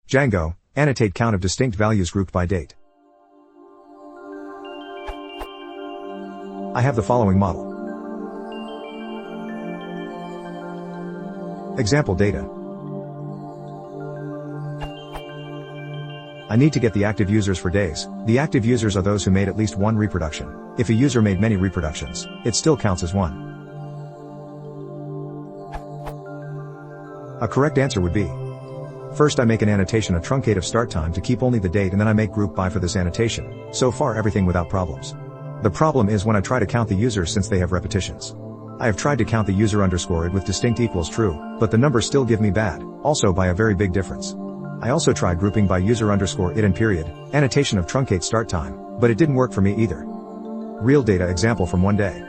Django, annotate count of distinct values grouped by date. I have the following model. Example data. I need to get the active users for days. The active users are those who made at least one reproduction. If a user made many reproductions, it still counts as one. A correct answer would be: first I make an annotation a truncate of start time to keep only the date, and then I make group by for this annotation. So far everything without problems. The problem is when I try to count the users since they have repetitions. I have tried to count the user underscore id with distinct equals true, but the numbers still give me bad, also by a very big difference. I also tried grouping by user underscore id and period, annotation of truncate start time, but it didn't work for me either. Real data example from one day.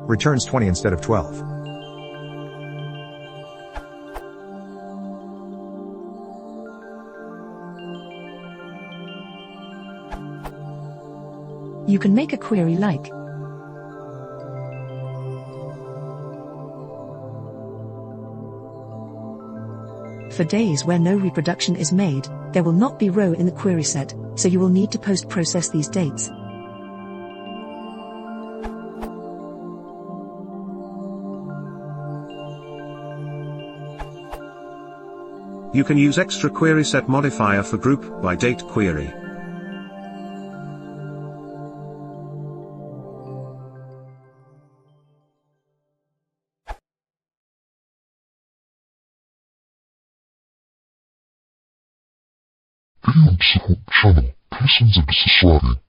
Returns 20 instead of 12. You can make a query like for days where no reproduction is made, there will not be row in the query set, so you will need to post-process these dates. You can use extra query set modifier for group by date query. Video support channel. Please subscribe.